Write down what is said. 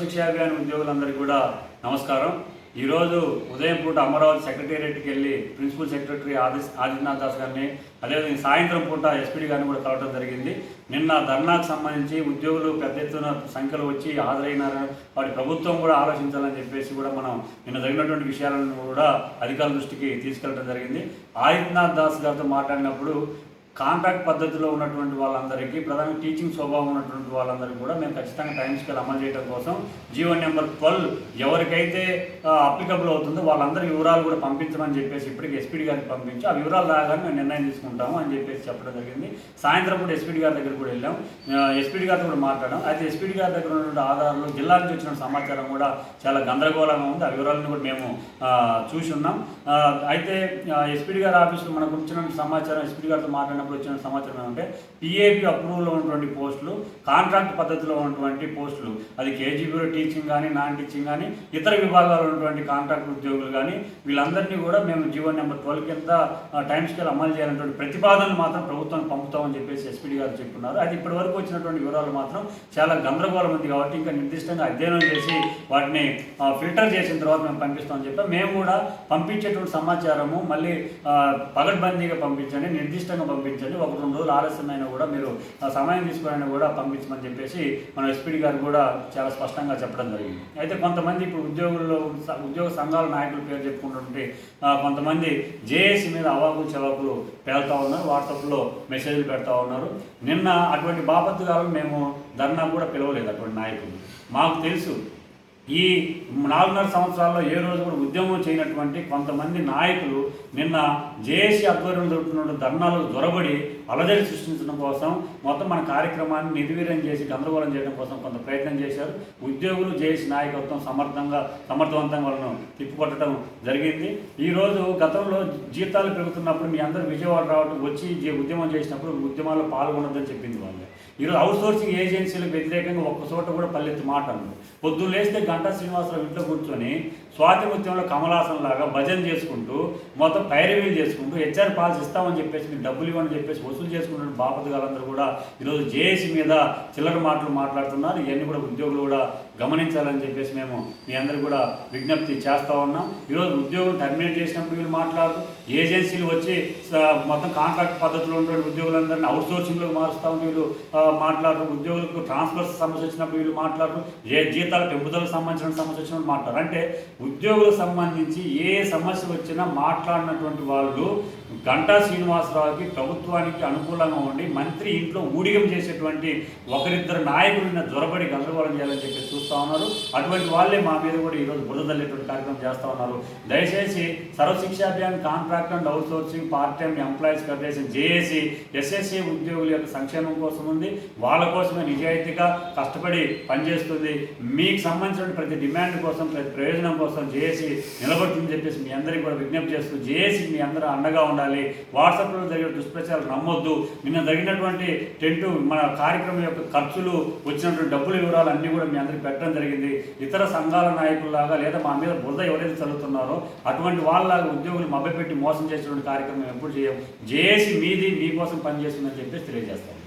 సర్వశిక్ష అభియాన్ ఉద్యోగులందరికీ కూడా నమస్కారం. ఈరోజు ఉదయం పూట అమరావతి సెక్రటేరియట్కి వెళ్ళి ప్రిన్సిపల్ సెక్రటరీ ఆదిత్యనాథ్ దాస్ గారిని, అదేవిధంగా సాయంత్రం పూట ఎస్పీడీ గారిని కూడా కలవడం జరిగింది. నిన్న ధర్నాకు సంబంధించి ఉద్యోగులు పెద్ద ఎత్తున సంఖ్యలో వచ్చి హాజరైనారు. వాటి ప్రభుత్వం కూడా ఆలోచించాలని చెప్పేసి కూడా మనం నిన్న జరిగినటువంటి విషయాలను కూడా అధికారుల దృష్టికి తీసుకెళ్ళడం జరిగింది. ఆదిత్యనాథ్ దాస్ గారితో మాట్లాడినప్పుడు కాంట్రాక్ట్ పద్ధతిలో ఉన్నటువంటి వాళ్ళందరికీ, ప్రధానంగా టీచింగ్ స్వభావం ఉన్నటువంటి వాళ్ళందరికీ కూడా మేము ఖచ్చితంగా టైం స్కేల్ అమలు చేయడం కోసం జీవో నెంబర్ 12 ఎవరికైతే అప్లికబుల్ అవుతుందో వాళ్ళందరి వివరాలు కూడా పంపించమని చెప్పేసి ఇప్పటికి ఎస్పీడీ గారికి పంపించి ఆ వివరాలు రాగానే మేము నిర్ణయం తీసుకుంటాము అని చెప్పేసి చెప్పడం జరిగింది. సాయంత్రం పూట ఎస్పీడీ గారి దగ్గర కూడా వెళ్ళాం, ఎస్పీడీ గారితో కూడా మాట్లాడాం. అయితే ఎస్పీడీ గారి దగ్గర ఉన్నటువంటి ఆధారాలు, జిల్లా నుంచి వచ్చిన సమాచారం కూడా చాలా గందరగోళంగా ఉంది. ఆ వివరాలను కూడా మేము చూసి ఉన్నాం. అయితే ఎస్పీడీ గారి ఆఫీసులో మనకు వచ్చిన సమాచారం, ఎస్పీడీ గారితో మాట్లాడిన వచ్చిన సమాచారం ఏమంటే పిఏపీ అప్రూవల్లో ఉన్నటువంటి పోస్టులు, కాంట్రాక్ట్ పద్ధతిలో ఉన్నటువంటి పోస్టులు, అది కేజీబీలో టీచింగ్ కానీ, నాన్ టీచింగ్ కానీ, ఇతర విభాగాల్లో ఉన్నటువంటి కాంట్రాక్ట్ ఉద్యోగులు కానీ, వీళ్ళందరినీ కూడా మేము జీవో నెంబర్ 12 కింద టైం స్కేల్ అమలు చేయాలన్నటువంటి ప్రతిపాదనలు మాత్రం ప్రభుత్వానికి పంపుతామని చెప్పేసి ఎస్పీడీ గారు చెప్తున్నారు. అది ఇప్పటి వరకు వచ్చినటువంటి వివరాలు మాత్రం చాలా గందరగోళం ఉంది కాబట్టి ఇంకా నిర్దిష్టంగా అధ్యయనం చేసి వాటిని ఫిల్టర్ చేసిన తర్వాత మేము పంపిస్తామని చెప్పాం. మేము కూడా పంపించేటువంటి సమాచారము మళ్ళీ పగడ్బందీగా పంపించండి, నిర్దిష్టంగా పంపించండి, 1-2 రోజులు ఆలస్యమైనా కూడా మీరు సమయం తీసుకుని కూడా పంపించమని చెప్పేసి మన ఎస్పీడీ గారు కూడా చాలా స్పష్టంగా చెప్పడం జరిగింది. అయితే కొంతమంది ఇప్పుడు ఉద్యోగ సంఘాల నాయకుల పేరు చెప్పుకుంటుంటే కొంతమంది జేఏసీ మీద అవాకులు చవాకులు పేలుతూ ఉన్నారు, వాట్సాప్లో మెసేజ్లు పెడతా ఉన్నారు. నిన్న అటువంటి బాపత్తుగాలను మేము ధర్నా కూడా పిలవలేదు అటువంటి నాయకులు. మాకు తెలుసు ఈ 4.5 సంవత్సరాల్లో ఏ రోజు కూడా ఉద్యమం చేయనటువంటి కొంతమంది నాయకులు నిన్న జేఏసీ ఆధ్వర్యంలో జరుగుతున్న ధర్నాలు దొరబడి అలజడి సృష్టించడం కోసం మొత్తం మన కార్యక్రమాన్ని నిర్వీర్యం చేసి గందరగోళం చేయడం కోసం కొంత ప్రయత్నం చేశారు. ఉద్యోగులు జేఏసీ నాయకత్వం సమర్థవంతంగా వాళ్ళను తిప్పికొట్టడం జరిగింది. ఈరోజు గతంలో జీతాలు పెరుగుతున్నప్పుడు మీ అందరూ విజయవాడ రావడం వచ్చి ఉద్యమం చేసినప్పుడు ఉద్యమాల్లో పాల్గొనొద్దని చెప్పింది వాళ్ళు. ఈరోజు అవుట్సోర్సింగ్ ఏజెన్సీలకు వ్యతిరేకంగా ఒక్క చోట కూడా పల్లెత్తి మాట అన్నారు. పొద్దున్న లేస్తే గంటా శ్రీనివాసరావు ఇంట్లో కూర్చొని స్వాతి ముత్యంలో కమలాసన్ లాగా భజన చేసుకుంటూ మొత్తం పైరవీలు చేసుకుంటూ హెచ్ఆర్ పాలసీ ఇస్తామని చెప్పేసి మీరు డబ్బులు ఇవ్వని చెప్పేసి వసూలు చేసుకుంటున్న బాపతగాలందరూ కూడా ఈరోజు జేఏసీ మీద చిల్లర మాటలు మాట్లాడుతున్నారు. ఇవన్నీ కూడా ఉద్యోగులు కూడా గమనించాలని చెప్పేసి మేము మీ అందరికీ కూడా విజ్ఞప్తి చేస్తూ ఉన్నాం. ఈరోజు ఉద్యోగులు టర్మినేట్ చేసినప్పుడు వీళ్ళు మాట్లాడు, ఏజెన్సీలు వచ్చి మొత్తం కాంట్రాక్ట్ పద్ధతిలో ఉన్నటువంటి ఉద్యోగులందరినీ అవుట్సోర్సింగ్లోకి మారుస్తామని వీళ్ళు మాట్లాడరు, ఉద్యోగులకు ట్రాన్స్ఫర్స్ సమస్య వచ్చినప్పుడు వీళ్ళు మాట్లాడరు, జీతాల పెంపుదలకు సంబంధించిన సమస్య వచ్చినప్పుడు మాట్లాడరు. అంటే ఉద్యోగులకు సంబంధించి ఏ సమస్య వచ్చినా మాట్లాడినటువంటి వాళ్ళు గంటా శ్రీనివాసరావుకి ప్రభుత్వానికి అనుకూలంగా ఉండి మంత్రి ఇంట్లో ఊడిగం చేసేటువంటి ఒకరిద్దరు నాయకుడిని దొరబడి గందరగోళం చేయాలని చెప్పి చూస్తూ ఉన్నారు. అటువంటి వాళ్ళే మా మీద కూడా ఈరోజు బురద తల్లేటువంటి కార్యక్రమం చేస్తూ ఉన్నారు. దయచేసి Sarva Shiksha Abhiyan contract and out sourcing part time employees federation JAC SSA ఉద్యోగుల యొక్క సంక్షేమం కోసం ఉంది. వాళ్ళ కోసమే నిజాయితీగా కష్టపడి పనిచేస్తుంది. మీకు సంబంధించిన ప్రతి డిమాండ్ కోసం, ప్రతి ప్రయోజనం కోసం జేఏసీ నిలబడుతుందని చెప్పేసి మీ అందరికీ కూడా విజ్ఞప్తి చేస్తూ జేఏసీ మీ అందరూ అండగా ఉండాలి. వాట్సాప్లో జరిగిన దుష్ప్రచారాలు నమ్మొద్దు. నిన్న జరిగినటువంటి టెంటు మన కార్యక్రమం యొక్క ఖర్చులు, వచ్చినటువంటి డబ్బుల వివరాలు అన్నీ కూడా మీ అందరికీ పెట్టడం జరిగింది. ఇతర సంఘాల నాయకుల్లాగా లేదా మా మీద బురద ఎవరైతే చదువుతున్నారో అటువంటి వాళ్ళలాగా ఉద్యోగులు మభ్యపెట్టి మోసం చేసేటువంటి కార్యక్రమం ఎప్పుడు చేయం. జేఏసీ మీది మీకోసం పనిచేస్తుందని చెప్పేసి తెలియజేస్తాం.